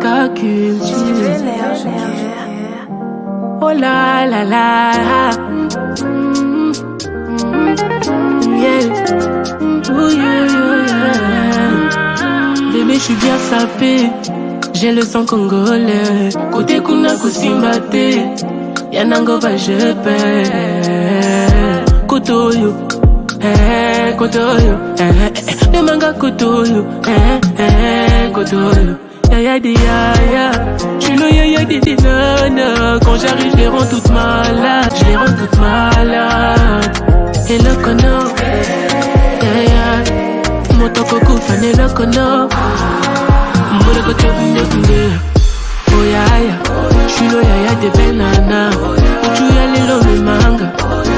culture. Oh la la la. Yeah. Ooh, yeah, yeah. Bébé, je suis bien sapé. J'ai le sang congolais. Côté kuna kusimbate. Yanango va je paie. Kotoyo. Kotoyo. Le manga kotoyo. Kotoyo. Yaya di yaya. J'suis le yaya di nana. Quand j'arrive, je les rends toutes malades. Je les rends toutes malades. Et le kono. Yaya. Motoko kufane le kono. Mbole koto bunde. Oh yaya. J'suis le yaya de benana. Uchu ya lelo me manga.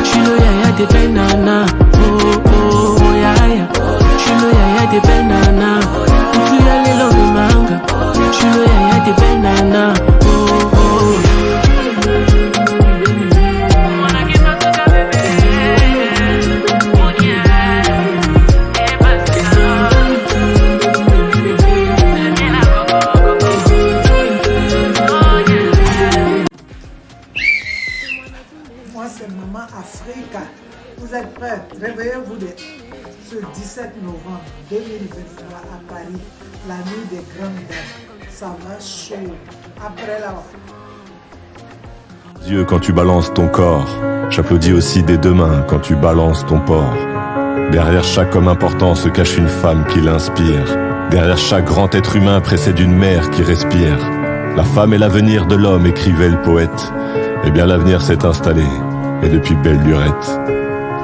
J'suis le yaya de benana. Oh yaya. J'suis le yaya de benana. Uchu ya lelo me manga. J'suis le yaya de benana. Moi, c'est Maman Africa. Vous êtes prêts? Réveillez-vous ce 17 novembre 2023 à Paris, la nuit des grandes dames. Ça va chaud. Après là. Dieu, quand tu balances ton corps, j'applaudis aussi des deux mains quand tu balances ton port. Derrière chaque homme important se cache une femme qui l'inspire. Derrière chaque grand être humain précède une mère qui respire. La femme est l'avenir de l'homme, écrivait le poète. Eh bien l'avenir s'est installé, et depuis belle lurette.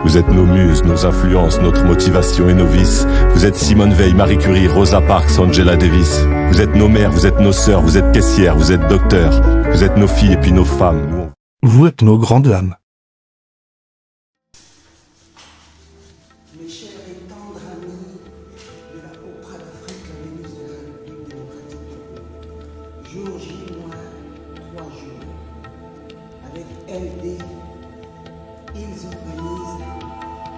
Vous êtes nos muses, nos influences, notre motivation et nos vices. Vous êtes Simone Veil, Marie Curie, Rosa Parks, Angela Davis. Vous êtes nos mères, vous êtes nos sœurs, vous êtes caissières, vous êtes docteurs. Vous êtes nos filles et puis nos femmes. Vous êtes nos grandes dames. Mes chers et tendres amis de la Opéra d'Afrique, la Vénus de la République démocratique. Jour J-3 jours. Avec LD, ils organisent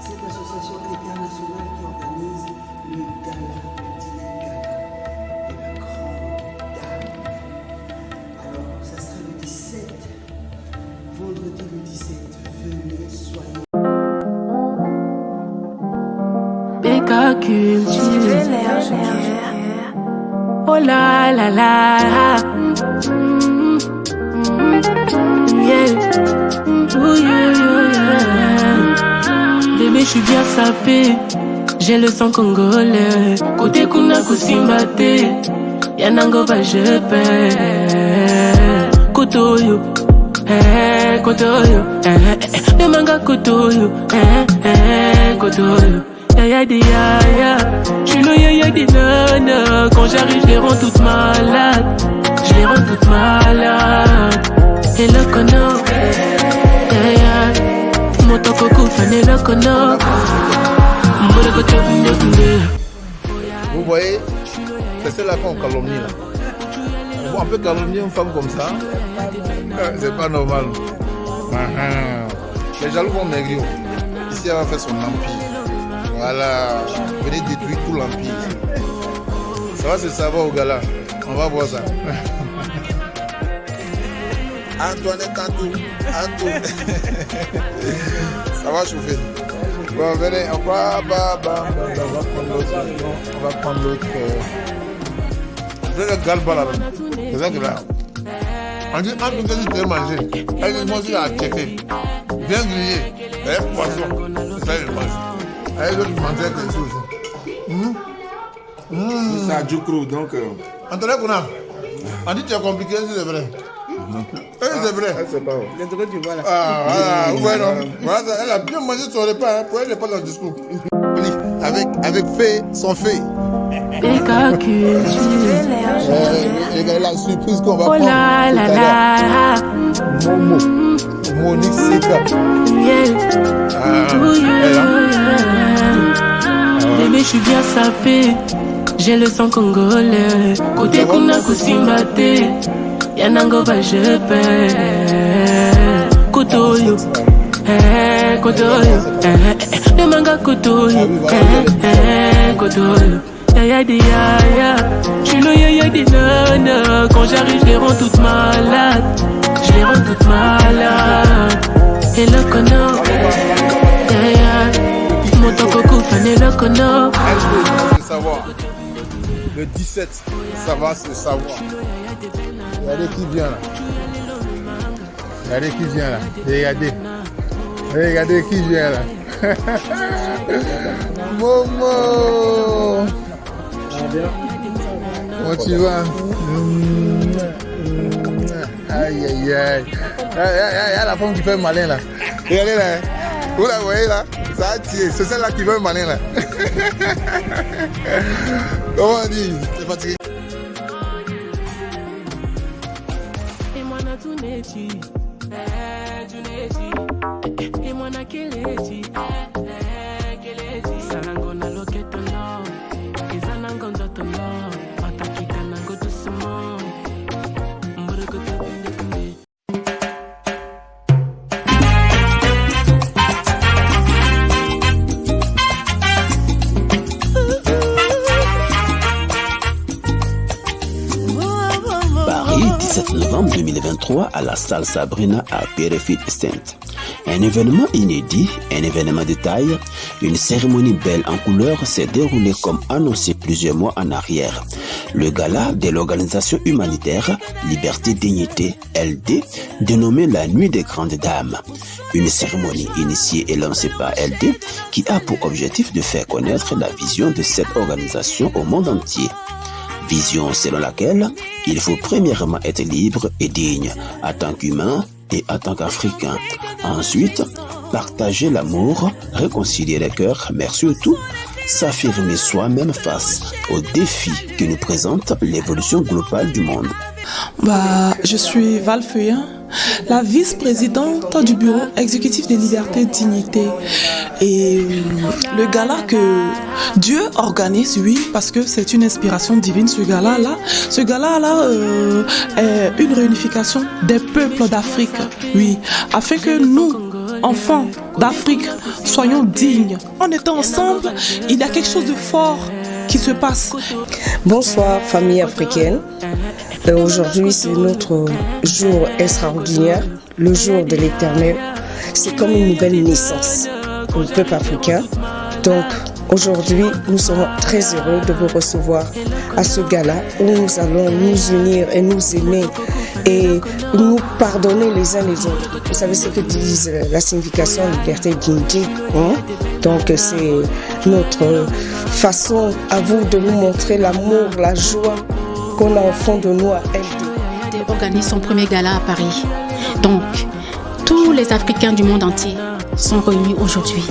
cette association internationale qui organise le gala, le dîner gala de la grande dame. Alors, ça sera le 17, vendredi le 17. Venez, soyez. Beka culture. Oh la la la. Yeah. Ooh, yeah, yeah. Bébé, je suis bien sapé. J'ai le sang congolais. Côté kuna kusimbate. Yanango va je paie. Kotoyo. Kotoyo. Le manga kotoyo. Kotoyo. Yaya di yaya. J'suis le yaya di nana. Quand j'arrive, je les rends toutes malades. Je les rends toutes malades. Et le kono. Yaya. Motoko kufane le kono. Mbole koto bunde. Vous voyez, c'est celle-là qu'on calomnie là. On peut calomnier une femme comme ça. C'est pas normal. Les jaloux vont maigrir. Ici, elle va faire son empire. Voilà. Venez détruire tout l'empire. Ça va se savoir au gala. On va voir ça. Antoine Kantou. Ça va chauffer. Bon, venez, on va prendre l'autre. Je vais le galba là. C'est ça que là. On dit, en tout cas, tu peux manger. Elle dit, moi, je vais checker. Bien grillé. Et poisson. C'est ça, je mange. Elle veut manger quelque chose. C'est à Djoukro, donc. Antoine Kouna, on dit que tu es compliqué, c'est vrai. C'est vrai. C'est pas vrai. Ah, ouais, non. Voilà, elle a bien mangé son repas. Pour elle, elle n'est pas dans le discours. Avec fait, son fait. Beka culture. Regardez la surprise qu'on va Oh prendre. la la la. Momo. Monique Sika. Yeah. Ooh, Elle, hein? yeah. Bébé, je suis bien sapé. J'ai le sang congolais. Côté kuna kusimbate. Yanango va je paie. Kotoyo. Kotoyo. Le manga kotoyo. Kotoyo. Yaya di yaya. J'suis le yaya des nanas. Quand j'arrive, je les rends toutes malades. Je les rends toutes malades. Et le connard, mon tococo, fané le connard. Le savoir. Le 17, ça va, c'est le savoir. Regardez qui vient là. Regardez qui vient là. Regardez. Regardez qui vient là. Momo. Comment tu vas? Aïe aïe aïe. Il y a la femme qui fait malin là. Regardez là. Vous la voyez là? Ça a tiré. C'est celle-là qui fait malin là. Comment on dit? C'est fatigué. Et moi na tunechi, tunechi. Et moi na kelechi, kelechi. Sarango na loketono, izanango ndotono. Atakika nango doucement. Mburuko tobinde kumbe. Paris, 17 novembre 2023 à la salle Sabrina à Pierrefitte-Sainte. Un événement inédit, un événement de taille, une cérémonie belle en couleur s'est déroulée comme annoncé plusieurs mois en arrière. Le gala de l'organisation humanitaire Liberté Dignité LD, dénommé la Nuit des Grandes Dames. Une cérémonie initiée et lancée par LD qui a pour objectif de faire connaître la vision de cette organisation au monde entier. Vision selon laquelle il faut premièrement être libre et digne en tant qu'humain et en tant qu'Africain. Ensuite, partager l'amour, réconcilier les cœurs, mais surtout s'affirmer soi-même face aux défis que nous présente l'évolution globale du monde. Je suis Val Feuillin, la vice-présidente du bureau exécutif des libertés et dignité. Et le gala que Dieu organise, oui, parce que c'est une inspiration divine, ce gala-là est une réunification des peuples d'Afrique, oui, afin que nous, enfants d'Afrique, soyons dignes. En étant ensemble, il y a quelque chose de fort qui se passe. Bonsoir famille africaine. Aujourd'hui c'est notre jour extraordinaire, le jour de l'Éternel. C'est comme une nouvelle naissance pour le peuple africain. Donc aujourd'hui nous sommes très heureux de vous recevoir à ce gala où nous allons nous unir et nous aimer et nous pardonner les uns les autres. Vous savez ce que disent la signification liberté et dignité, hein? Donc c'est notre façon à vous de nous montrer l'amour, la joie qu'on a au fond de nous à LD. Organise son premier gala à Paris. Donc, tous les Africains du monde entier sont réunis aujourd'hui.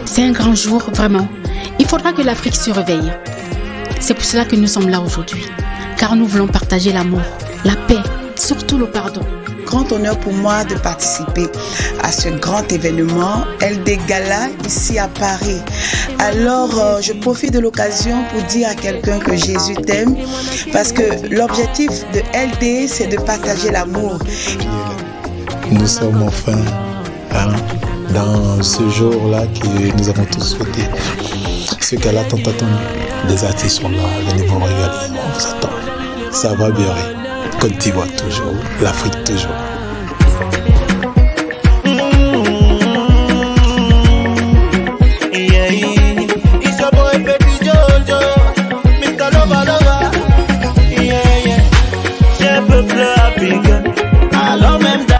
C'est un grand jour, vraiment. Il faudra que l'Afrique se réveille. C'est pour cela que nous sommes là aujourd'hui. Car nous voulons partager l'amour, la paix, surtout le pardon. Grand honneur pour moi de participer à ce grand événement LD Gala ici à Paris. Alors je profite de l'occasion pour dire à quelqu'un que Jésus t'aime parce que l'objectif de LD c'est de partager l'amour. Nous sommes enfin dans ce jour-là que nous avons tous souhaité. Ce gala tant attendu. Les artistes sont là, venez vous regarder, on vous attend. Ça va bien. Côte d'Ivoire toujours, l'Afrique toujours.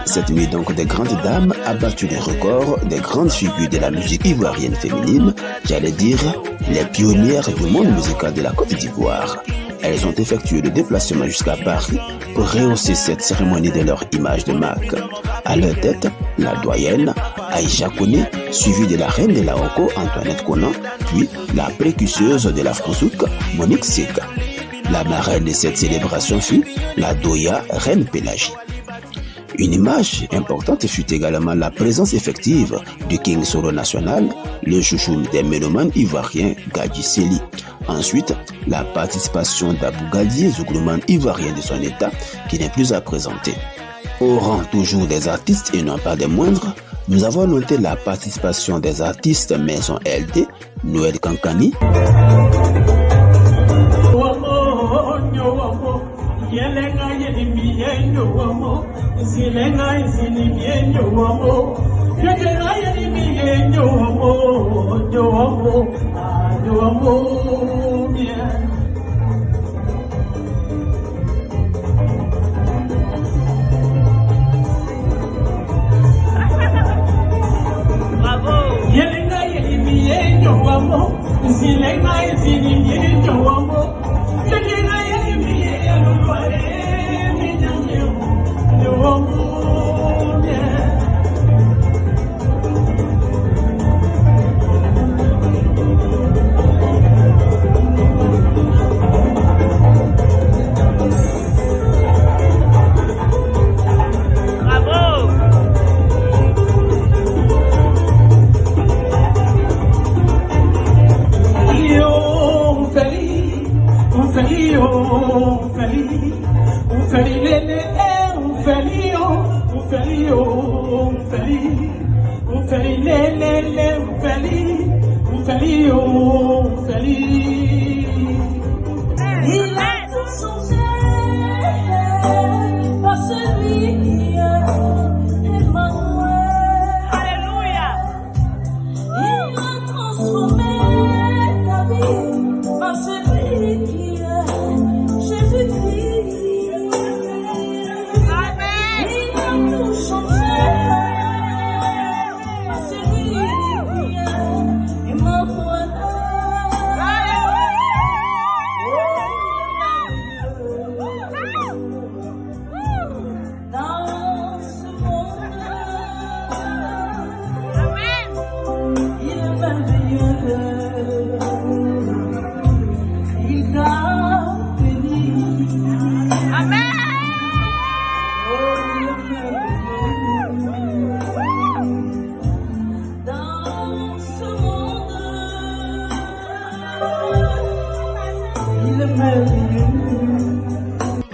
Cette nuit donc des grandes dames a battu les records des grandes figures de la musique ivoirienne féminine, j'allais dire les pionnières du monde musical de la Côte d'Ivoire. Elles ont effectué le déplacement jusqu'à Paris pour rehausser cette cérémonie de leur image de marque. À leur tête, la doyenne Aïcha Koné, suivie de la reine de la Oko Antoinette Konan, puis la précurseuse de l'Afrosouk Monique Seka. La marraine de cette célébration fut la Doya Reine Pélagie. Une image importante fut également la présence effective du King Solo National, le chouchou des mélomanes ivoiriens Gadji Seli. Ensuite, la participation d'Abou Gadier, Zouglouman ivoirien de son état, qui n'est plus à présenter. Au rang toujours des artistes et non pas des moindres, nous avons noté la participation des artistes maison LD, Noël Kankani,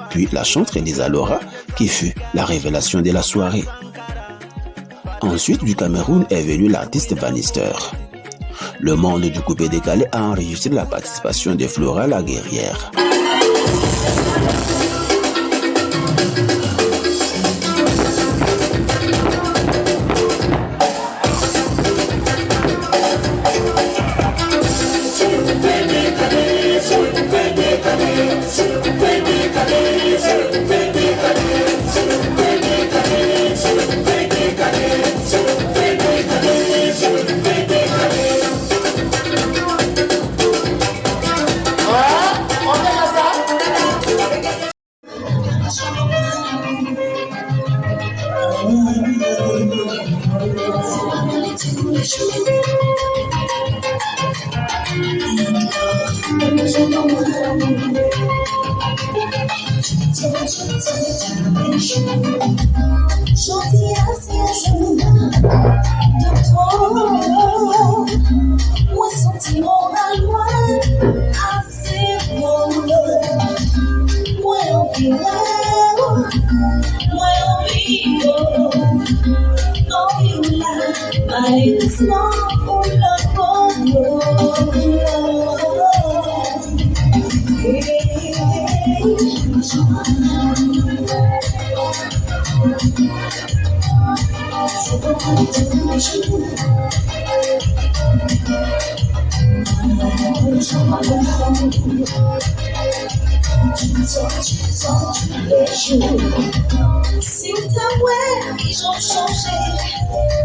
Puis la chanteuse Lisa Laura, qui fut la révélation de la soirée. Ensuite, du Cameroun est venu l'artiste Vanister. Le monde du coupé décalé a enregistré la participation de Flora la guerrière. Si ils ont changé,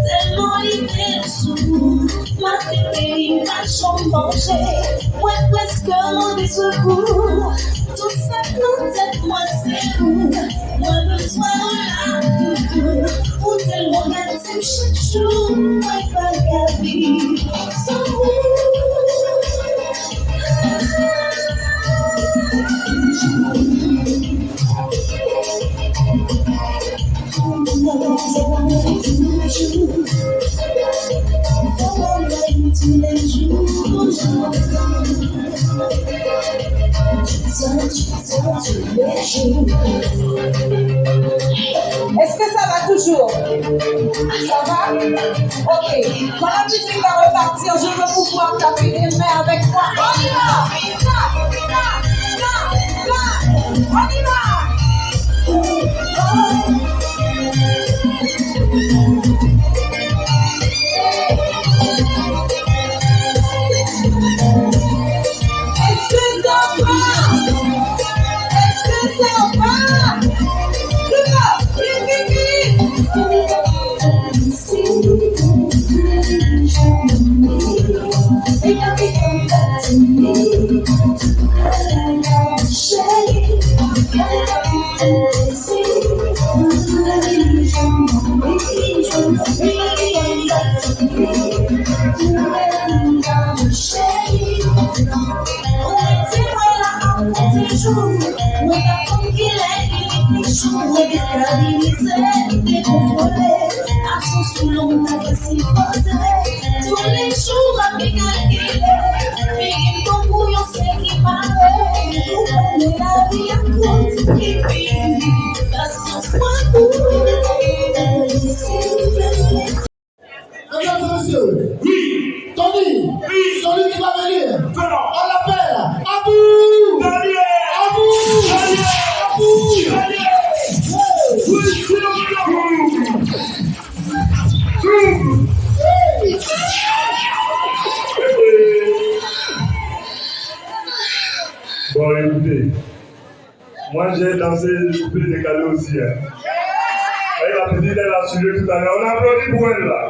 tellement ils étaient sous. Ma télé, ma chambre mangée, ouais, presque mon des secours. Toute cette tête, moi c'est où? Moi besoin de la douce, ou tellement gâté chaque jour, moi pas gâté, sans vous. Est-ce que ça va toujours? Ça va? Ok. Quand la musique va repartir, je veux pouvoir taper les mains avec moi. On y va! On y va! On y va! c'est pas? Est-ce que c'est pas? Tous les jours à m'égaler, mais ton bouillon c'est qui m'arrête. Vous prenez la vie à compte et puis patience moi pour Mesdames et messieurs, oui, Tony, oui, celui qui va venir, on l'appelle Abou, Daniel, Abou, Daniel, Abou, Daniel. Bon, écoutez, moi j'ai dansé le couplet décalé aussi. Et la petite, elle a suivi tout à l'heure. On applaudit pour elle là.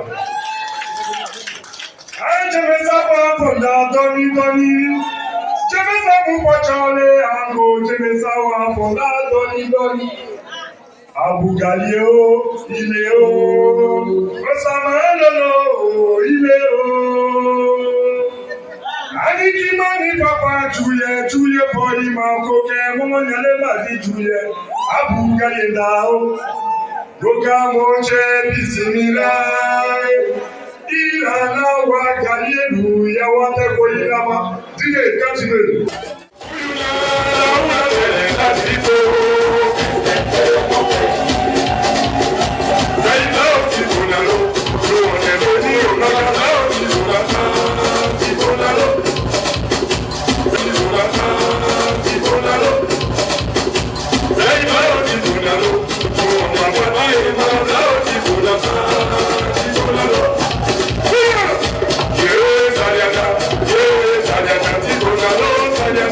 Je vais savoir fondant Tony Tony. Je vais savoir Charlie Ango. Je vais savoir fondant Tony. Abou Galio, il est haut. Osamanolo, il est haut. Aniki mani papa Julie for him koke mo nyale bazi Julie. Abou Galio dao. Goka moche bisimila. Ilana wa Galio ya wate ko ilama. Dile continue. Yes,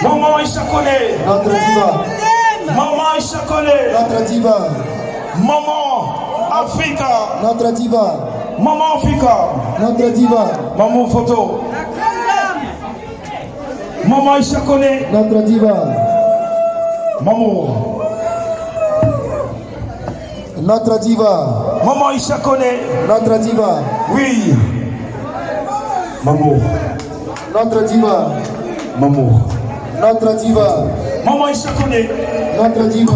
Maman Aïcha Koné. Notre diva. Maman Aïcha Koné. Notre diva. Maman Africa. Notre diva. Maman Africa. Notre diva. Maman photo. Maman Aïcha Koné. Notre diva. Maman. Notre diva. Maman Aïcha Koné. Notre diva. Oui. Maman. Notre diva. Maman. Notre diva. Maman Aïcha Koné. Notre diva.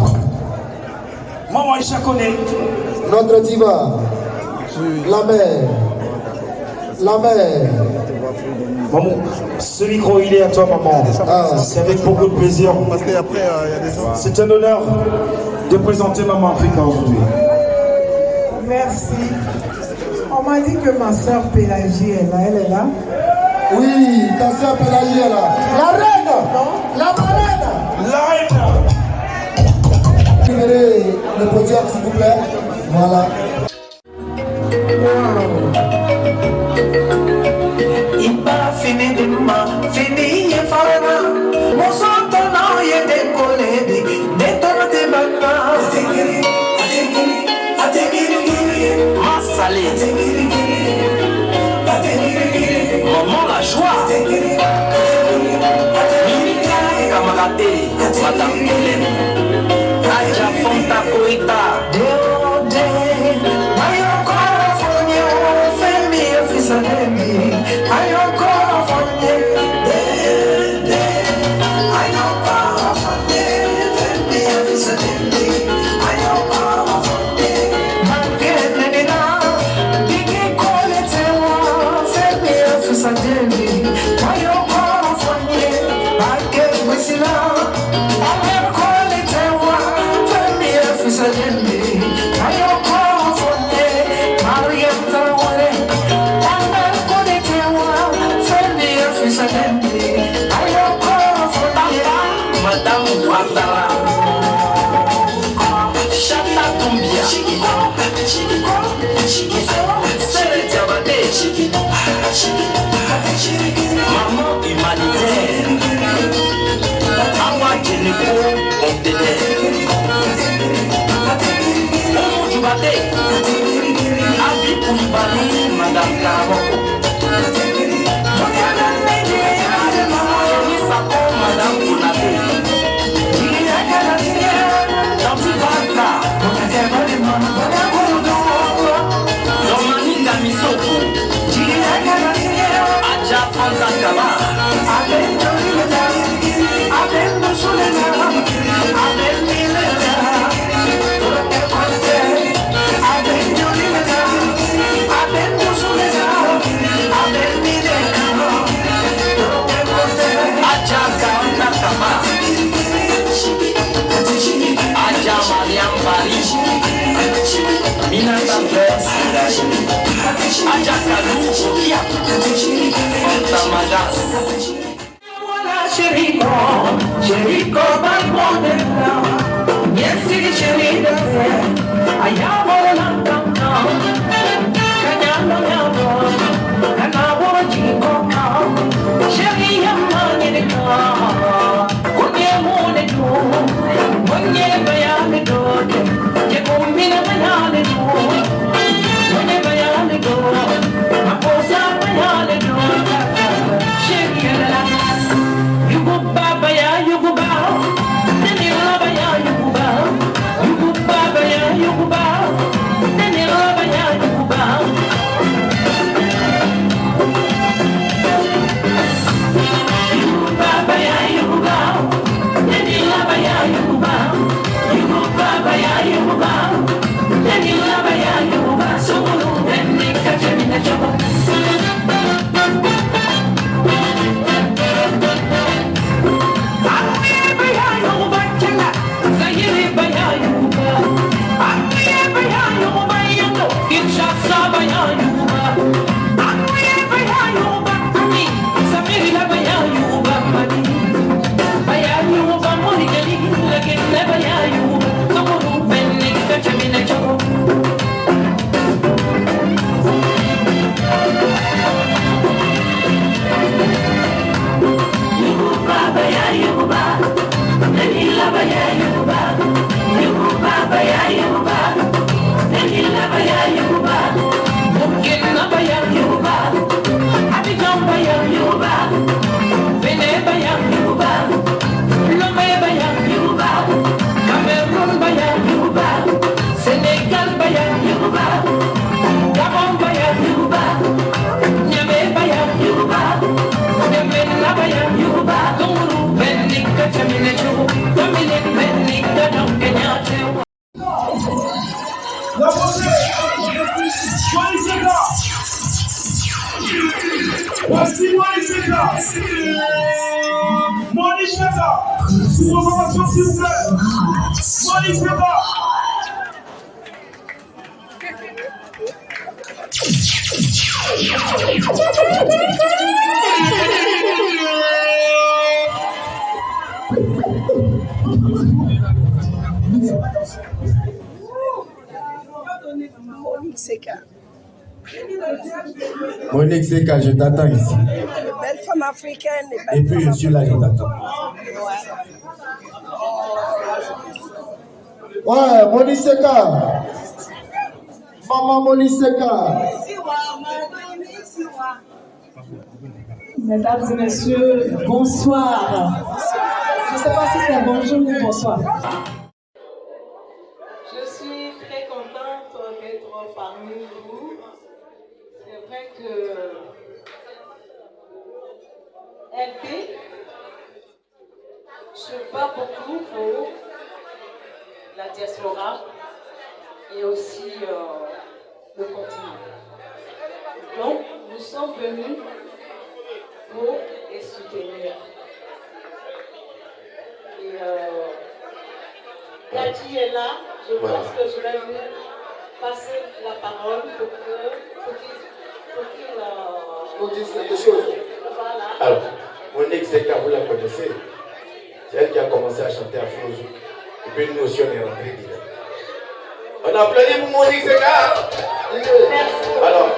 Maman Aïcha Koné. Notre diva. La mère. La mère. Maman, ce micro il est à toi maman. C'est avec beaucoup de plaisir. Parce qu'après il y a des gens. C'est un honneur de présenter Maman Africa aujourd'hui. Merci. On m'a dit que ma soeur Pélagie est là, elle est là. Oui, ta soeur Pélagie est là. La reine. La marraine. La reine. Libérez le podium s'il vous plaît. Voilà. Iba fini dimma, fini ye fara. Mosoto na ye de koledi, de Madame Hélène Aja Fonta Koita Maman humanitaire Awa Djeneko Omptete Omo Djoubate Abi Koulibaly Madame Karaboko Jenny Sako Madame Konaté Tanti Baka Domani Kamisoko Aja Fonta Kaba Aja Mariam Bari Minata Bless Aja Kalou Okia Fonta Magas Cherico, Cherico Balbonella Yes, it's Cherida Ayamo Lantana Canyano Yamo Canavo Chico Cheria Manica Unye Mone Do Unye Bayane Do Yekumina Bayane Do Unye Bayane Do Maposa Bayane Do Cheria Baba ya yuguba, nene baba ya yuguba, baba ya yuguba, nene baba ya yuguba. Baba ya yuguba, nene baba ya yuguba, baba ya yuguba, nene baba ya yuguba. Solo nene kachemina chapa. Voici Moniseka. Moniseka. Sous ovation, s'il vous plaît. Moniseka. Monique Seka, je t'attends ici. Belle femme africaine. Et puis je suis là, je t'attends. Ouais, Monique Seka. Maman Monique Seka. Mesdames et messieurs, bonsoir. sais pas si c'est bonjour ou bonsoir. Je suis très contente d'être parmi vous. C'est vrai que LP, je bats beaucoup pour la diaspora et aussi le continent. Donc, nous sommes venus pour les soutenir. Et Kati est là, je pense que je vais lui passer la parole pour qu'il nous dise quelque chose. Voilà. Alors, Monique Seka, vous la connaissez. C'est elle qui a commencé à chanter à Frozouk. Et puis nous aussi, on est rentrés dedans. On applaudit pour Monique Seka. Alors.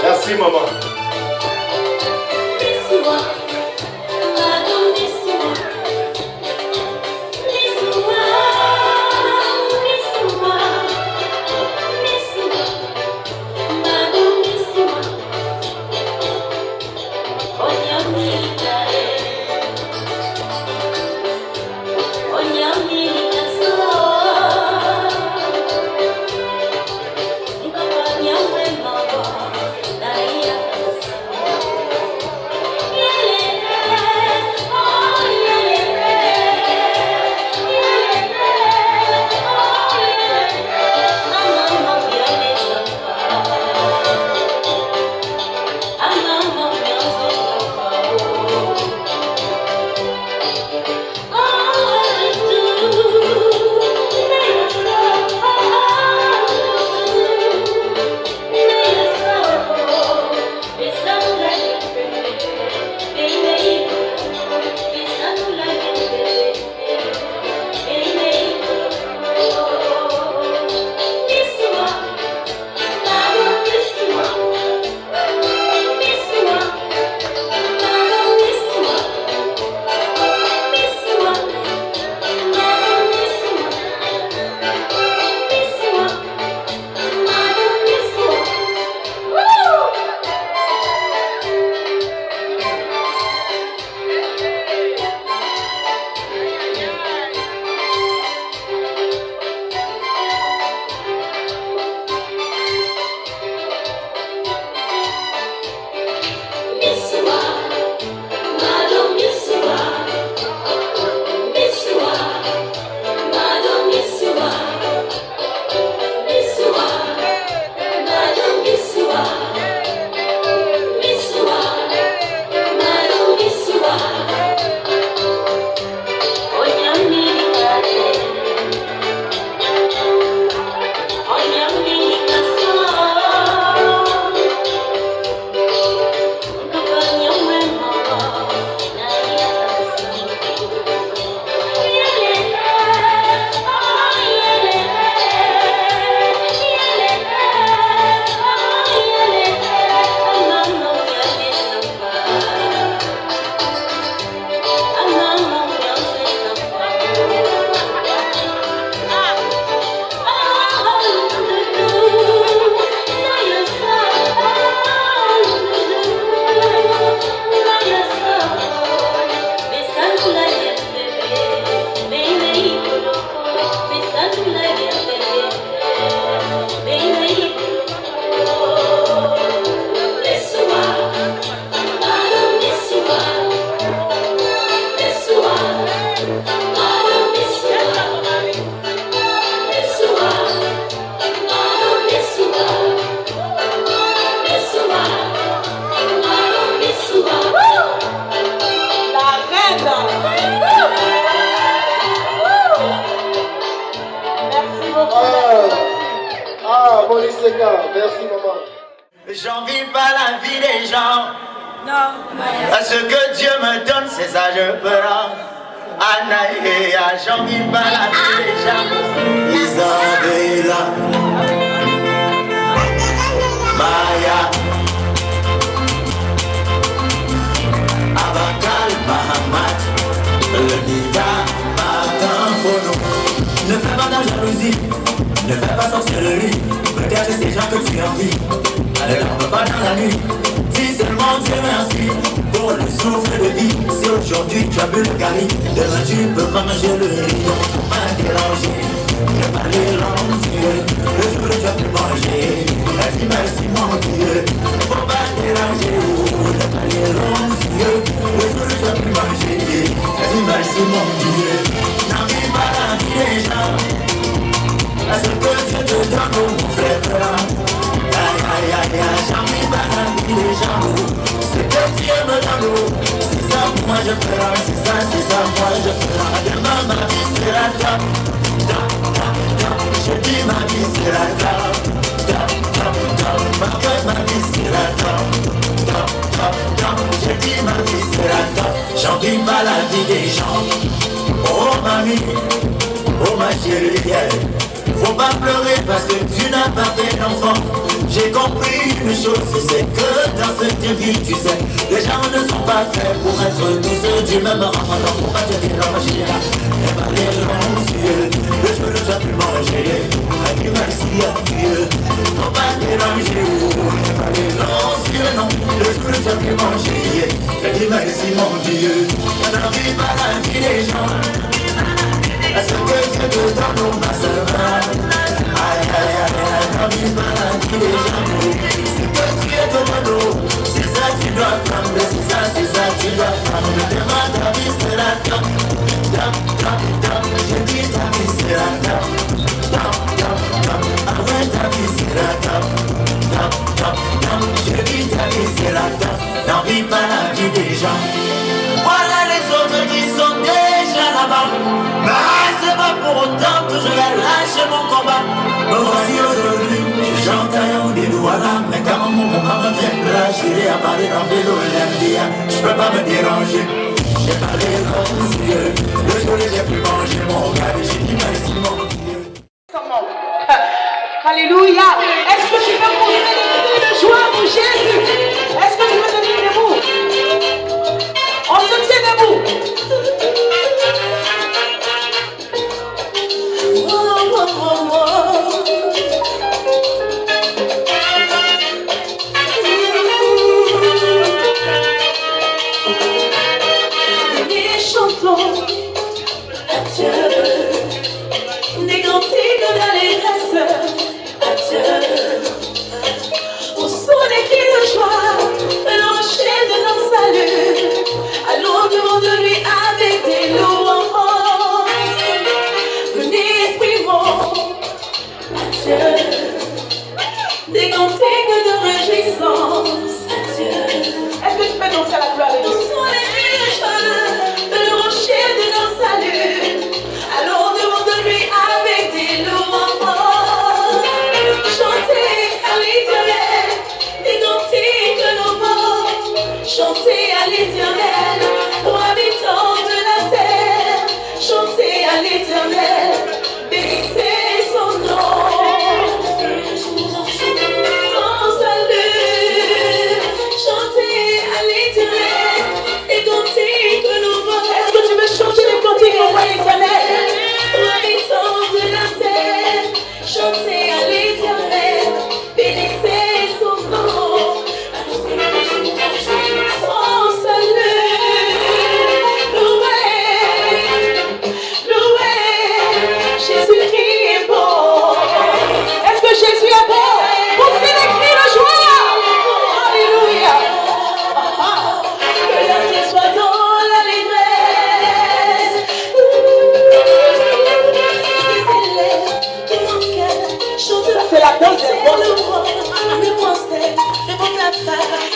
Merci maman. Merci maman. J'envie pas la vie des gens. Non. Parce que Dieu me donne, c'est ça je prends. Anaïa, j'envie pas la vie des gens. Isabella. Maya. jalousie. Ne fais pas sorcellerie, peut-être ces gens que tu envies. Ne dorme pas dans la nuit, dis seulement Dieu merci pour le souffle de vie. Si aujourd'hui tu as bu le gari, demain tu peux pas manger le riz. Donc faut pas déranger, ne pas les ranger. Le jour où tu as pu manger, dis merci mon Dieu. Faut pas déranger, ne pas les ranger. Le jour où tu as pu manger, dis merci mon Dieu. N'envie pas la vie des gens, à ce que Dieu te donne, mon frère. Aïe aïe aïe aïe, j'envie pas la vie des gens. Ce que Dieu me donne, c'est ça moi je ferai. C'est ça moi je ferai. Demain ma vie sera top. Je dis ma vie sera top. Parce que ma vie sera top. Je dis ma vie sera top. J'envie pas la vie des gens. Oh mamie, oh ma chérie, faut pas pleurer parce que tu n'as pas fait d'enfant. J'ai compris une chose, c'est que dans cette vie, tu sais, les gens ne sont pas faits pour être tous du même rang. Alors faut pas te déranger, et pas les yeux. Le jour où tu as pu manger, dis merci à Dieu. Faut pas déranger, et pas les yeux, non. Le jour où tu as pu manger, dis merci mon Dieu. On n'envie pas la vie des gens. Est-ce que Dieu te donne ma sœur? Aïe aïe aïe, n'envie pas la vie des gens. C'est que Dieu te donne, c'est ça tu dois prendre, c'est ça tu dois prendre. Demain ta vie sera top, je dis ta vie sera top, après ta vie sera top, je dis ta vie sera top. N'envie pas la vie des gens. Voilà les autres qui sont déjà là-bas. Mais c'est pas pour autant que je vais lâcher mon combat. Me voici aujourd'hui, je chante à des doigts là. Mais quand mon maman vient de là, j'irai à parler dans vélo l'India. Je peux pas me déranger, j'ai parlé comme Dieu. Le jour où j'ai pu manger mon gars, j'ai dit merci mon Dieu. Alléluia. Est-ce que tu peux pousser des cris de joie pour Jésus? Est-ce que tu peux te tenir debout? On se tient debout. Et chantons à Dieu des cantiques d'allégresse à Dieu. Au son des cris de joie, le rocher de notre salut. Allons devant de lui avec des louanges. Venez, exprimons à Dieu des cantiques de réjouissance à Dieu. Est-ce que tu peux danser à la gloire de Dieu? Au son des cris de joie, le rocher de notre salut. Allons devant de lui avec des louanges. Chantez à l'Éternel des cantiques nouveaux. Chantez à l'Éternel, aux habitants de la terre. Chantez à l'Éternel, bénissez son nom. Son salut. Chantez à l'Éternel des cantiques nouveaux. Est-ce que tu veux chanter les cantiques nouveaux à l'Éternel? Aux habitants de la terre. Chantez à l'Éternel, bénissez son nom. Son salut. Louez, Jésus-Christ est bon. Est-ce que Jésus est bon? Poussez les cris de joie. Alléluia. que la vie soit dans l'allégresse. C'est la danse des voix.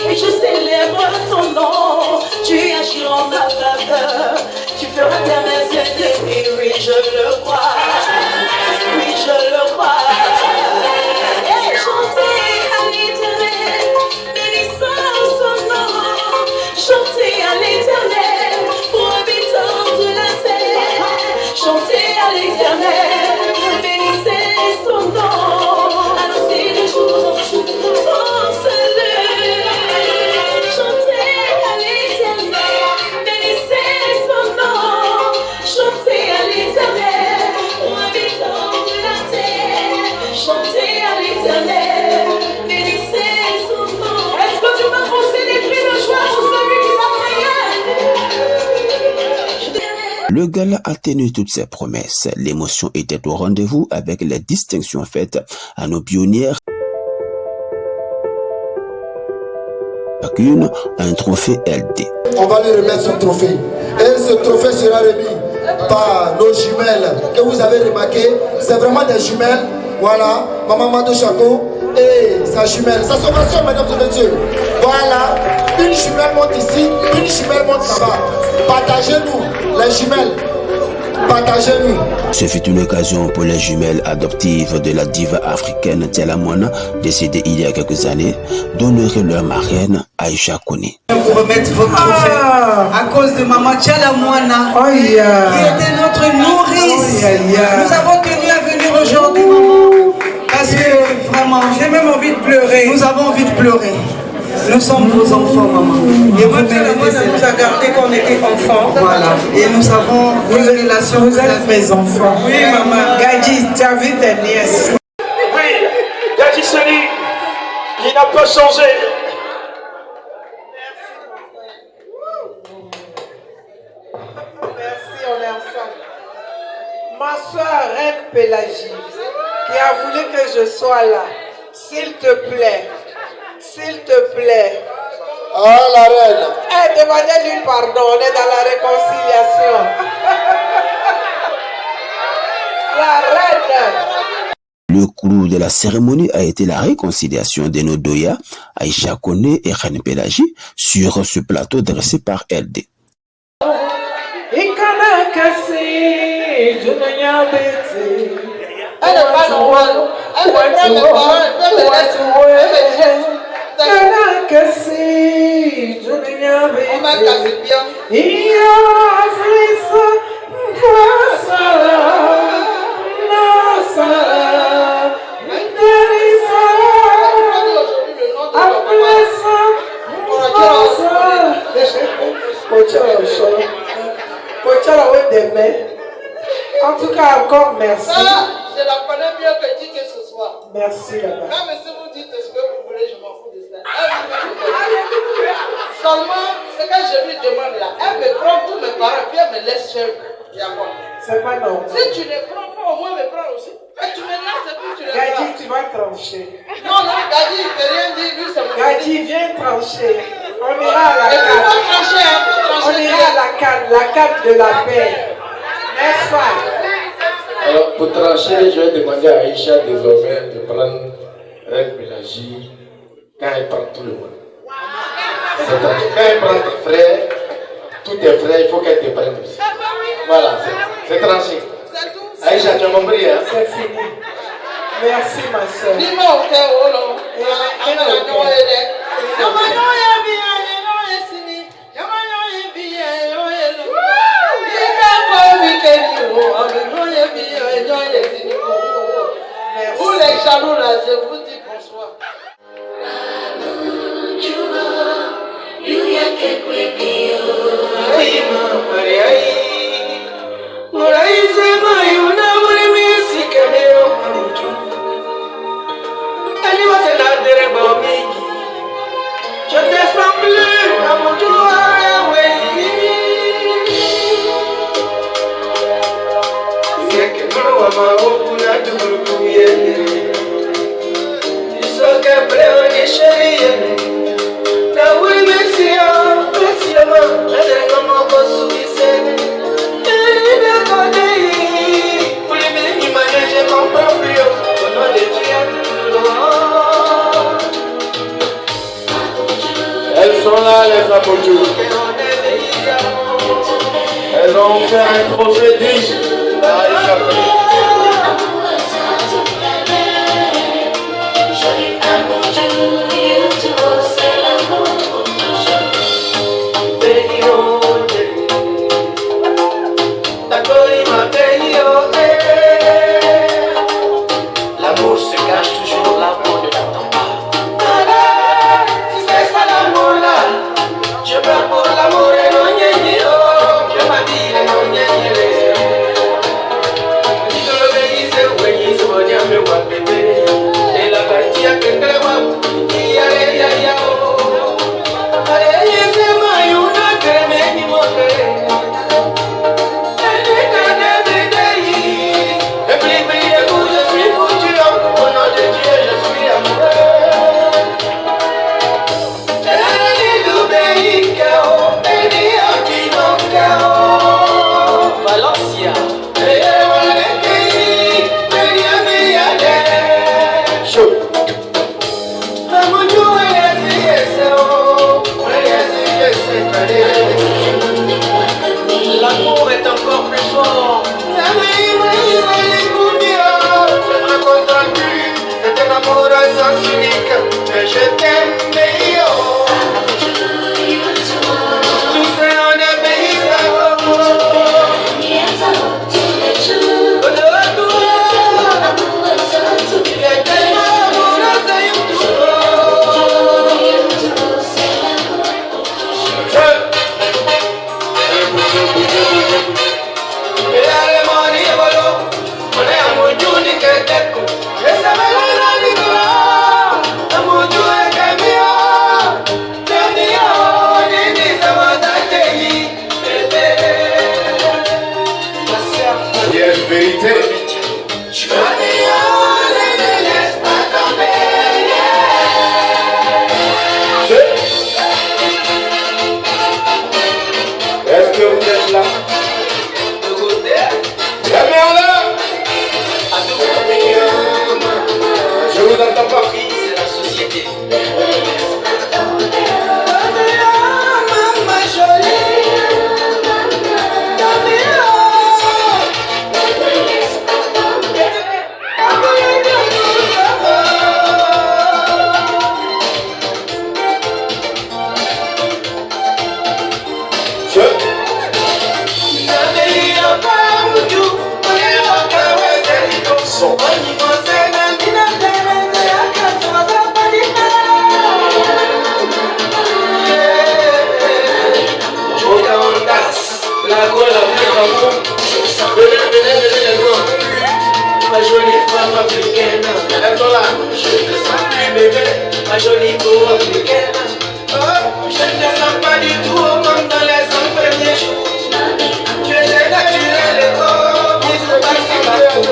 Et je célèbre ton nom. Tu agis en ma faveur. Tu feras ta main s'éteindre. Oui, je le crois. Oui, je le crois. Et chantez à l'Éternel, bénissons son nom. Chantez à l'Éternel, pour habitants de la terre. Chantez à l'Éternel, bénissez son nom. Annoncez le jour son salut. Chantez à l'Éternel, bénissez son nom. Chantez à l'Éternel, pour habitants de la Le gala a tenu toutes ses promesses. L'émotion était au rendez-vous avec les distinctions faites à nos pionnières. Chacune un trophée LD. On va lui remettre son trophée. Et ce trophée sera remis par nos jumelles que vous avez remarqué. C'est vraiment des jumelles. Voilà, Maman Mado Chako et sa jumelle. Sa sommation, mesdames et messieurs. Voilà, une jumelle monte ici, une jumelle monte là-bas. Partagez-nous, les jumelles. Partagez-nous. Ce fut une occasion pour les jumelles adoptives de la diva africaine Tiala Moana, décédée il y a quelques années, d'honorer leur marraine Aïcha Kone. Pour remettre votre trophée à cause de Maman Tiala Moana, qui était notre nourrice. Nous avons tenu à venir aujourd'hui, maman, parce que vraiment, j'ai même envie de pleurer. Nous avons envie de pleurer. Nous sommes vos enfants, maman. Et vous nous a gardé quand on était enfants. Voilà. Et nous avons vos relations. Vous êtes mes enfants. Oui, maman. Gadji, tu as vu tes nièces. Oui, Gadji Seni, il n'a pas changé. Merci, on est ensemble. Ma soeur Reine Pélagie, qui a voulu que je sois là, s'il te plaît. S'il te plaît. Ah, la reine. Demandez-lui pardon, on est dans la réconciliation. La reine. Le clou de la cérémonie a été la réconciliation de nos doya, Aïcha Kone et Reine Pélagie, sur ce plateau dressé par LD. En tout cas, encore merci. Je la connais mieux que qui que ce soit. Merci là-bas. Même si vous dites ce que vous voulez, je m'en fous de ça. Seulement, ce que je lui demande là, elle me prend tous mes parents, puis elle me laisse seule. C'est pas normal. Si tu ne prends pas, au moins me prends aussi. Et tu me laisses et puis tu le prends. Gadji, tu vas trancher. Non, Gadji, il ne peut rien dire, lui c'est mon Gadji, viens trancher. On ira à la canne. On ira à la canne de la paix. N'est-ce pas? Alors, pour trancher, je vais demander à Aïcha désormais de prendre Reine Pélagie quand elle prend tout le monde. Quand elle prend tes frères, tous tes frères, il faut qu'elle te prenne aussi. Voilà, c'est tranché. Aïcha, tu as compris, hein? C'est fini. Merci, ma soeur. Dis-moi au cœur, oh non. Vous les jaloux là, je vous dis bonsoir. Je descends plus à mon tour. Elles sont là, les Abodjou. Elles ont fait un trophée digne à échapper. L'amour se cache toujours, l'amour ne l'attend pas. Si c'est ça l'amour là, je pleure pour l'amour et non yéni oh, je m'habille et non yéni. Si tu le bénis, c'est oui, c'est bon, y'a me voir bébé. Et la partie a quelqu'un L'amour est encore plus fort. J'aimerais qu'on t'en plus. C'est un amour à sens unique. Mais je t'aime, meilleur. Tout fait en un pays. Yes, vérité. Est-ce que vous êtes là? La main là. Je vous entends pas. C'est la société. Ma jolie femme africaine, elles sont là. Je te sens plus bébé, ma jolie peau africaine. Oh, je ne te sens pas du tout comme dans les 100 premiers jours. Tu es naturel et oh, bisous par si partout.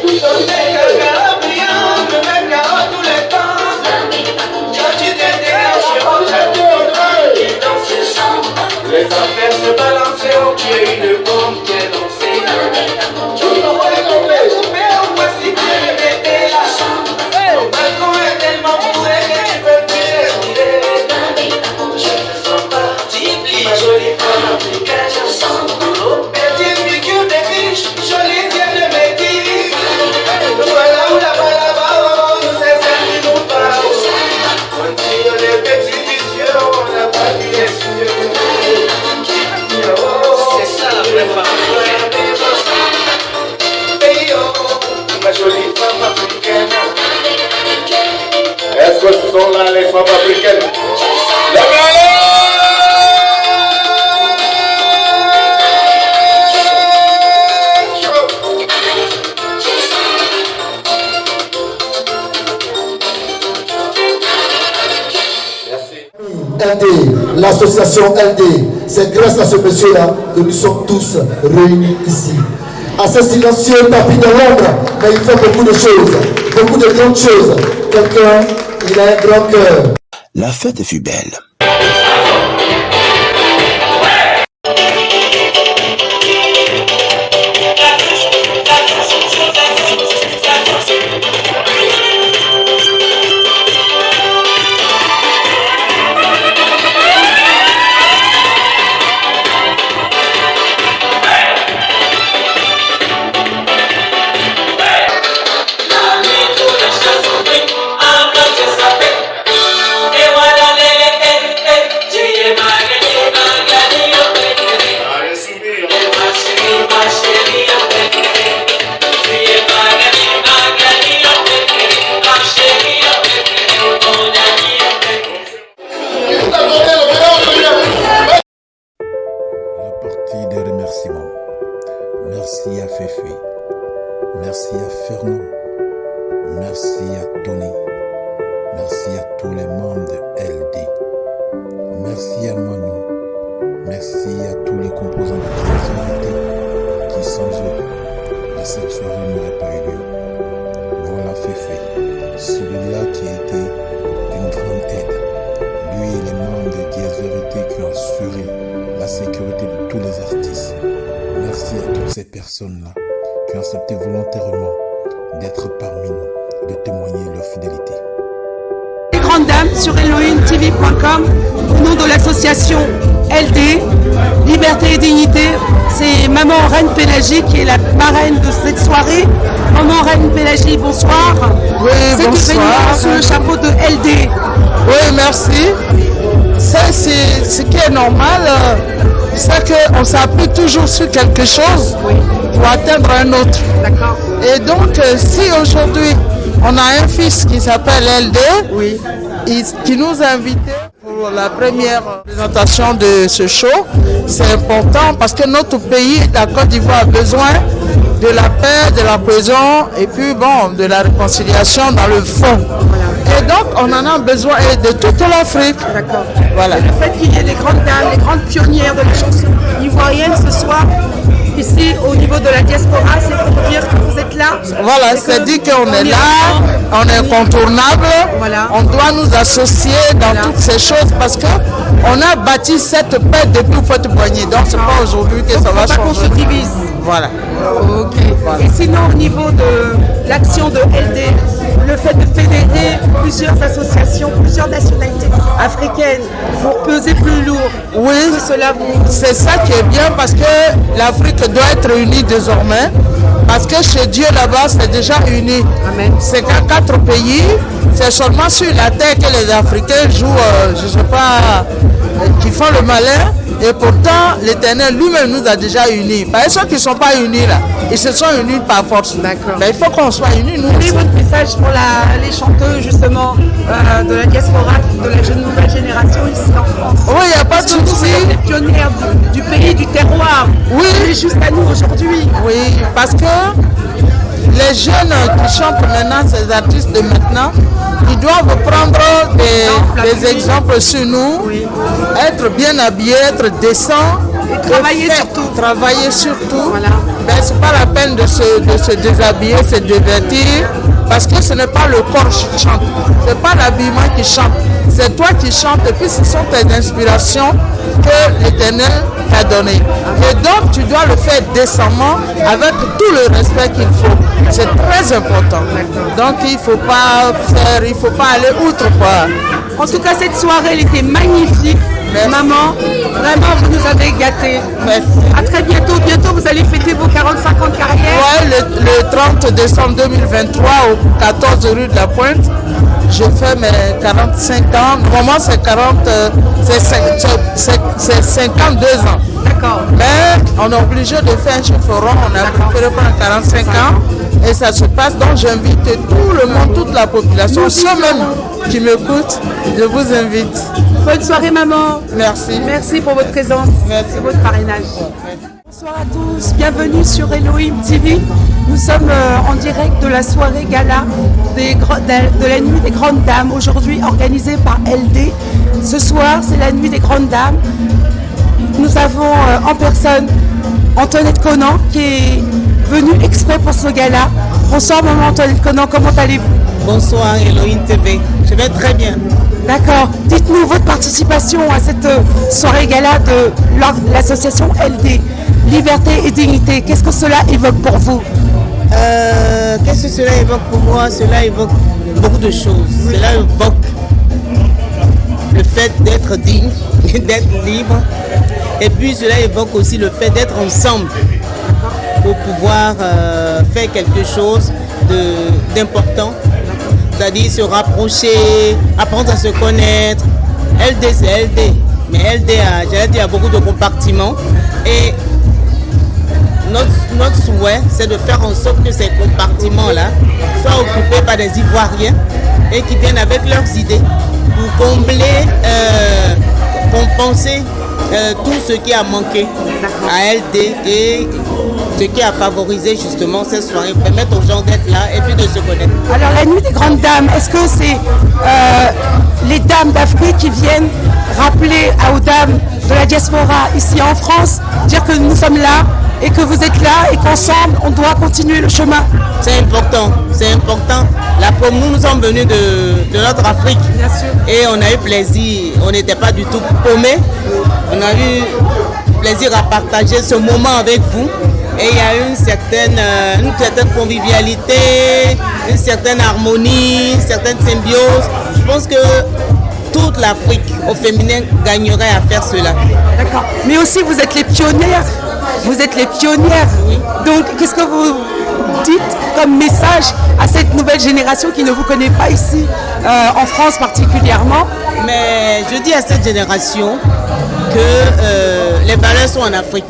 Tout ton caca brillant, me met KO tous les temps. Quand tu te dégages, je reprends ton droit. Et dans ce sang, les affaires se balancent. Tu es une bombe qui est lancée. Ton balcon est tellement bourré que tu peux plus respirer. Je te sens partie, ma jolie femme africaine. Petite figure de biche, jolie yeux de métis. Voilà où là-bas, là-bas, nous c'est celle qui nous parle. On tire les petits vicieux, on n'a pas vu les cieux. C'est ça la vraie femme. Ma jolie femme africaine. Est-ce que ce sont là les femmes africaines? La main là. LD, l'association LD, c'est grâce à ce monsieur-là que nous sommes tous réunis ici. Assez silencieux, tapis dans l'ombre, mais il fait beaucoup de choses, beaucoup de grandes choses. Quelqu'un, il a un grand cœur. La fête fut belle. Merci à Féfé, merci à Fernand, merci à Tony, merci à tous les membres de LD, merci à Manu, merci à tous les composants de Créativité qui sans eux, cette soirée n'aurait pas eu lieu. Voilà Féfé, celui-là qui a été d'une grande aide, lui et les membres de Dièse Vérité qui ont assuré la sécurité de tous les artistes. Merci à toutes ces personnes-là qui ont accepté volontairement d'être parmi nous et de témoigner leur fidélité. grandes dames sur elohimtv.com au nom de l'association LD, Liberté et Dignité. C'est Maman Reine Pélagie qui est la marraine de cette soirée. Maman Reine Pélagie, bonsoir. Oui, c'est bonsoir. Sous le chapeau de LD. Oui, merci. Ça, c'est ce qui est normal. C'est qu'on s'appuie toujours sur quelque chose pour atteindre un autre. D'accord. Et donc, si aujourd'hui, on a un fils qui s'appelle LD, qui nous a invités pour la première présentation de ce show, c'est important parce que notre pays, la Côte d'Ivoire, a besoin de la paix, de la cohésion et puis bon, de la réconciliation dans le fond. Et donc, on en a besoin et de toute l'Afrique. D'accord. Voilà. Et le fait qu'il y ait les grandes dames, les grandes pionnières de la chanson ivoirienne ce soir, ici au niveau de la diaspora, c'est pour dire que vous êtes là. Voilà, c'est dit qu'on est là, on est incontournable, on doit nous associer dans toutes ces choses parce que on a bâti cette paix depuis Fort-Boigny. Donc c'est pas aujourd'hui que ça va changer. Qu'on se divise. Voilà. Ok. Voilà. Et sinon au niveau de l'action de LD, le fait de fédérer plusieurs associations, plusieurs nationalités africaines pour peser plus lourd. Oui, c'est ça qui est bien parce que l'Afrique doit être unie désormais. Parce que chez Dieu là-bas, c'est déjà uni. C'est qu'à 4 pays, c'est seulement sur la terre que les Africains jouent, je ne sais pas, qui font le malin. Et pourtant, l'Éternel lui-même nous a déjà unis. Par ceux qui ne sont pas unis là, ils se sont unis par force. D'accord. Mais il faut qu'on soit unis, nous. Quel est votre message pour les chanteuses justement de la diaspora, de la nouvelle génération ici en France? Oui, il n'y a pas de souci. Vous êtes les pionnières du pays, du terroir. Oui. Jusqu'à nous aujourd'hui. Oui, parce que les jeunes qui chantent maintenant, ces artistes de maintenant, ils doivent prendre des exemples sur nous, être bien habillés, être décents. Et travailler surtout. Travailler surtout. Voilà. Ben, c'est pas la peine de se déshabiller, se divertir, parce que ce n'est pas le corps qui chante, c'est pas l'habillement qui chante, c'est toi qui chantes et puis ce sont tes inspirations que l'Éternel t'a donné. Et donc tu dois le faire décemment avec tout le respect qu'il faut. C'est très important. Donc il faut pas aller outre quoi. En tout cas cette soirée elle était magnifique. Merci. Maman, vraiment vous nous avez gâtés. Merci. À très bientôt. Bientôt vous allez fêter vos 45 ans de carrière. Ouais, le 30 décembre 2023 au 14 rue de la Pointe. Je fais mes 45 ans. Normalement c'est 52 ans. D'accord. Mais on est obligé de faire un chiffre rond. On a préféré prendre 45 ans. Et ça se passe. Donc j'invite tout le monde, toute la population, ceux même qui m'écoutent, je vous invite. Bonne soirée maman. Merci. Merci pour votre présence. Merci. Et votre parrainage. Bonsoir à tous, bienvenue sur Elohim TV. Nous sommes en direct de la soirée gala de la nuit des grandes dames, aujourd'hui organisée par LD. Ce soir, c'est la nuit des grandes dames. Nous avons en personne Antoinette Conan qui est venue exprès pour ce gala. Bonsoir maman Antoinette Conan, comment allez-vous? Bonsoir Elohim TV, je vais très bien. D'accord. Dites-nous votre participation à cette soirée gala de l'association LD, Liberté et Dignité. Qu'est-ce que cela évoque pour vous? Qu'est-ce que cela évoque pour moi? Cela évoque beaucoup de choses. Cela évoque le fait d'être digne, d'être libre. Et puis cela évoque aussi le fait d'être ensemble pour pouvoir faire quelque chose d'important. C'est-à-dire se rapprocher, apprendre à se connaître. LD c'est LD, mais LD a beaucoup de compartiments et notre souhait c'est de faire en sorte que ces compartiments-là soient occupés par des Ivoiriens et qui viennent avec leurs idées pour combler, compenser tout ce qui a manqué à LD et ce qui a favorisé justement cette soirée, permettre aux gens d'être là et puis de se connaître. Alors la nuit des grandes dames, est-ce que c'est les dames d'Afrique qui viennent rappeler aux dames de la diaspora ici en France, dire que nous sommes là et que vous êtes là et qu'ensemble on doit continuer le chemin? C'est important, c'est important. Là, comme nous sommes venus de notre Afrique. Bien sûr. Et on a eu plaisir, on n'était pas du tout paumés. On a eu plaisir à partager ce moment avec vous et il y a une certaine convivialité, une certaine harmonie, une certaine symbiose. Je pense que toute l'Afrique au féminin gagnerait à faire cela. D'accord. Mais aussi, vous êtes les pionnières. Vous êtes les pionnières. Oui. Donc, qu'est-ce que vous dites comme message à cette nouvelle génération qui ne vous connaît pas ici, en France particulièrement? Mais je dis à cette génération que les valeurs sont en Afrique.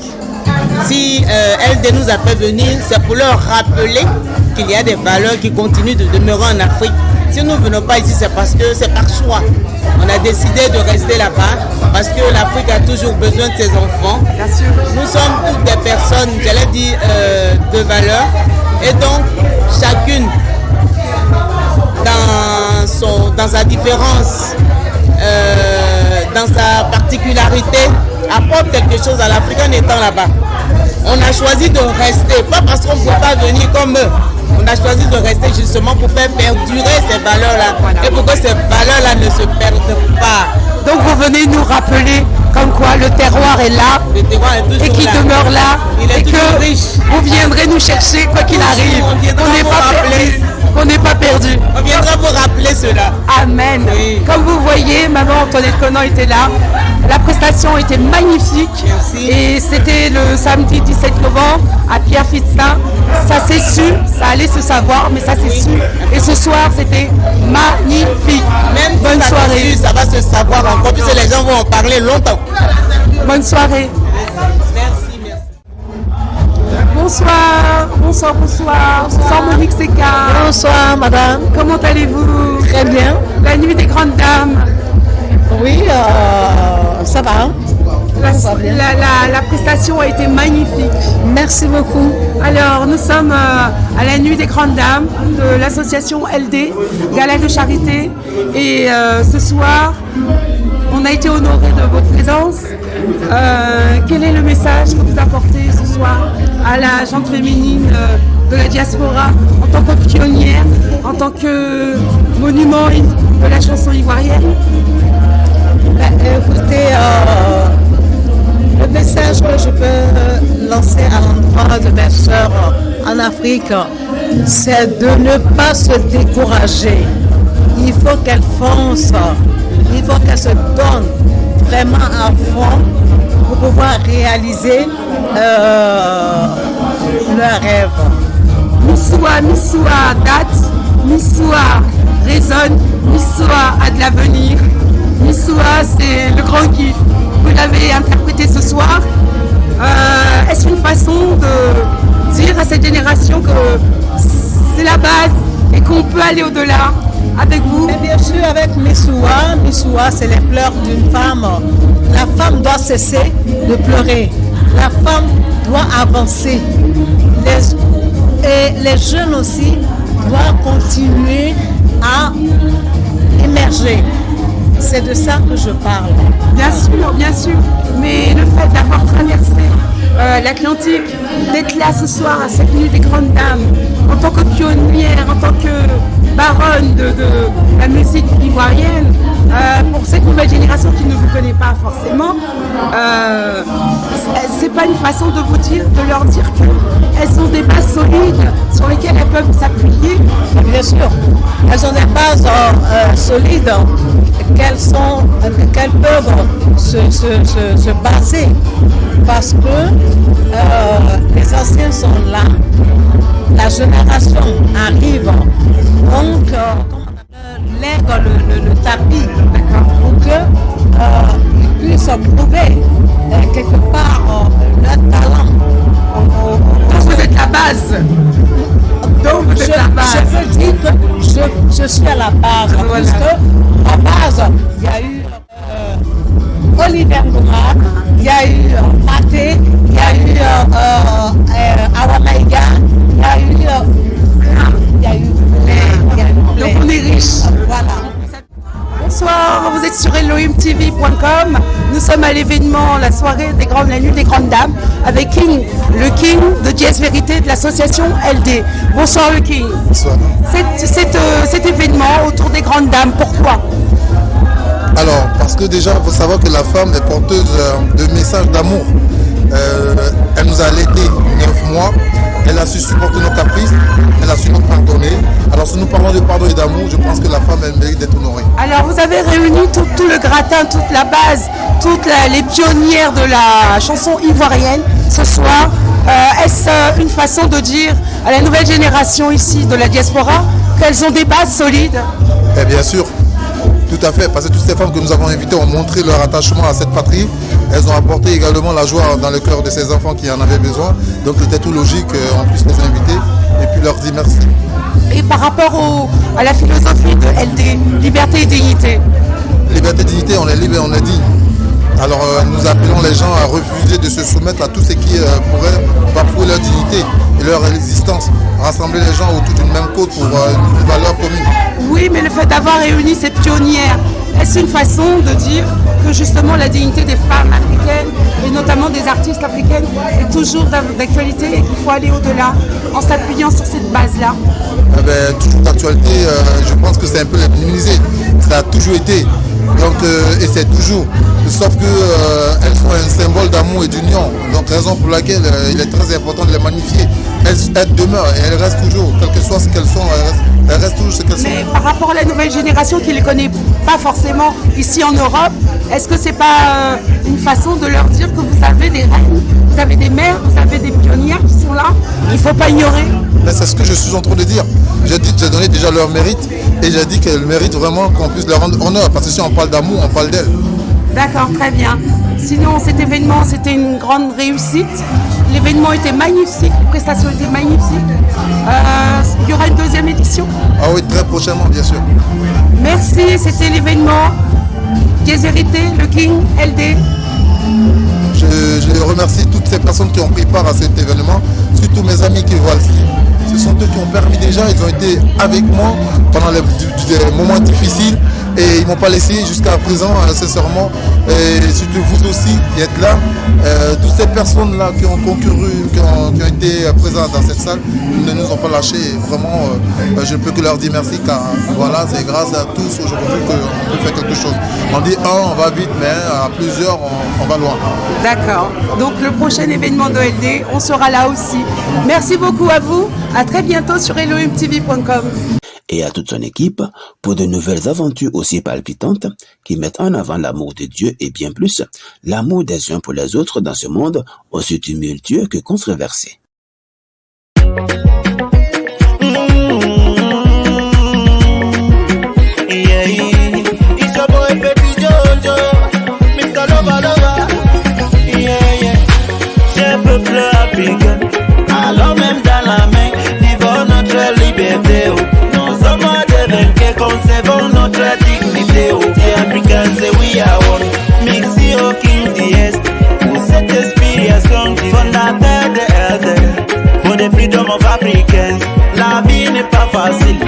Si LD nous a fait venir, c'est pour leur rappeler qu'il y a des valeurs qui continuent de demeurer en Afrique. Si nous ne venons pas ici, c'est parce que c'est par choix. On a décidé de rester là-bas parce que l'Afrique a toujours besoin de ses enfants. Bien sûr. Nous sommes toutes des personnes, j'allais dire, de valeur. Et donc, chacune, dans sa différence, dans sa particularité, apporte quelque chose à l'Afrique en étant là-bas. On a choisi de rester, pas parce qu'on ne pouvait pas venir comme eux. On a choisi de rester justement pour faire perdurer ces valeurs-là. Voilà. Et pour que ces valeurs-là ne se perdent pas. Donc vous venez nous rappeler comme quoi le terroir est là, le terroir est toujours et qui là. Demeure là. Il est et que riche. Vous viendrez nous chercher quoi qu'il arrive. On n'est pas perdu. On viendra vous rappeler cela. Amen. Oui. Comme vous voyez, maman Antoinette Conan était là. La prestation était magnifique. Merci. Et c'était le samedi 17 novembre à Pierrefitte-Saint. Ça s'est su, ça allait se savoir, mais ça s'est su. Et ce soir, c'était magnifique. Même bonne soirée. Ça va se savoir encore, puisque les gens vont en parler longtemps. Bonne soirée. Merci. Bonsoir. Bonsoir Monique Seka. Bonsoir madame. Comment allez-vous? Très bien. La nuit des grandes dames. Oui, ça va. La prestation a été magnifique. Merci beaucoup. Alors, nous sommes à la nuit des grandes dames de l'association LD, Gala de Charité. Et ce soir, on a été honorés de votre présence. Quel est le message que vous apportez ce soir à la gente féminine de la diaspora en tant que pionnière, en tant que monument de la chanson ivoirienne? Écoutez, le message que je peux lancer à l'endroit de mes sœurs en Afrique, c'est de ne pas se décourager. Il faut qu'elles foncent, il faut qu'elles se donnent vraiment à fond pour pouvoir réaliser leurs rêves. Missoua date, Missoua résonne, Missoua a de l'avenir. Missoua, c'est le grand kiff. Vous l'avez interprété ce soir. Est-ce une façon de dire à cette génération que c'est la base et qu'on peut aller au-delà avec vous? Mais bien sûr, avec Missoua, c'est les pleurs d'une femme. La femme doit cesser de pleurer. La femme doit avancer. Et les jeunes aussi doivent continuer à émerger. C'est de ça que je parle. Bien sûr. Mais le fait d'avoir traversé l'Atlantique, d'être là ce soir à cette nuit des grandes dames, en tant que pionnière, en tant que baronne de la musique ivoirienne, pour cette nouvelle génération qui ne vous connaît pas forcément, c'est pas une façon de vous dire, de leur dire qu'elles ont des bases solides sur lesquelles elles peuvent s'appuyer. Bien sûr, elles ont des bases solides qu'elles peuvent se baser parce que les anciens sont là, la génération arrive, donc lègue le tapis pour qu'ils puissent prouver quelque part leur talent. Vous êtes la base. Donc vous êtes la base. Je peux dire que je suis à la base, puisque à base, il y a eu Olivier Noir, il y a eu Maté, il y a eu Awamaïga, il y a eu donc on est riche. Voilà. Bonsoir, vous êtes sur elohimtv.com. Nous sommes à l'événement, la soirée des grandes, la nuit des grandes dames, avec King, le King de Dies Vérité de l'association LD. Bonsoir le King. Bonsoir. Cet événement autour des grandes dames, pourquoi? Alors, parce que déjà, il faut savoir que la femme est porteuse de messages d'amour. Elle nous a allaités 9 mois. Elle a su supporter nos caprices. Elle a su nous pardonner. Alors si nous parlons de pardon et d'amour, je pense que la femme, elle mérite d'être honorée. Alors vous avez réuni tout le gratin, toute la base, toutes les pionnières de la chanson ivoirienne ce soir. Est-ce une façon de dire à la nouvelle génération ici de la diaspora qu'elles ont des bases solides? Bien sûr, tout à fait, parce que toutes ces femmes que nous avons invitées ont montré leur attachement à cette patrie. Elles ont apporté également la joie dans le cœur de ces enfants qui en avaient besoin. Donc c'était tout logique qu'on puisse les inviter et puis leur dire merci. Et par rapport à la philosophie de LD, liberté et dignité? Liberté et dignité, on est libre et on est digne. Alors nous appelons les gens à refuser de se soumettre à tout ce qui pourrait bafouer leur dignité et leur existence. Rassembler les gens autour d'une même cause pour une valeur commune. Oui, mais le fait d'avoir réuni ces pionnières, est-ce une façon de dire que justement la dignité des femmes africaines et notamment des artistes africaines est toujours d'actualité et qu'il faut aller au-delà en s'appuyant sur cette base-là? Toujours d'actualité, je pense que c'est un peu minimiser. Ça a toujours été. Donc, et c'est toujours. Sauf qu'elles sont un symbole d'amour et d'union. Donc raison pour laquelle il est très important de les magnifier. Elles demeurent et elles restent toujours, quel que soit ce qu'elles sont, elles restent toujours ce qu'elles sont. Mais par rapport à la nouvelle génération qui ne les connaît pas forcément ici en Europe, est-ce que c'est pas une façon de leur dire que vous avez des reines, vous avez des mères, vous avez des pionnières qui sont là, qu'il ne faut pas ignorer? C'est ce que je suis en train de dire. J'ai donné déjà leur mérite et j'ai dit qu'elles méritent vraiment qu'on puisse leur rendre honneur. Parce que si on parle d'amour, on parle d'elles. D'accord, très bien. Sinon, cet événement, c'était une grande réussite. L'événement était magnifique, les prestations étaient magnifiques. Il y aura une deuxième édition? Ah oui, très prochainement, bien sûr. Merci, c'était l'événement Gézérité, le King, LD. Je remercie toutes ces personnes qui ont pris part à cet événement, surtout mes amis qui voient ici. Ce sont eux qui ont permis déjà, ils ont été avec moi pendant les moments difficiles et ils ne m'ont pas laissé jusqu'à présent, sincèrement. Et surtout vous aussi qui êtes là, toutes ces personnes-là qui ont concouru, qui ont été présentes dans cette salle, ne nous ont pas lâchés. Vraiment, je ne peux que leur dire merci car voilà, c'est grâce à tous aujourd'hui qu'on peut faire quelque chose. On dit on va vite, mais à plusieurs, on va loin. D'accord. Donc le prochain événement de LD, on sera là aussi. Merci beaucoup à vous. À très bientôt sur elohimtv.com. Et à toute son équipe pour de nouvelles aventures aussi palpitantes qui mettent en avant l'amour de Dieu et bien plus, l'amour des uns pour les autres dans ce monde aussi tumultueux que controversé. Alors même dans la main, vivons notre liberté. Nous sommes des vainqueurs, conservons notre dignité. The Africans say we are one. Mixi au King DS. Pour cet inspiration, fondateur des elders. For the freedom of Africans. La vie n'est pas facile.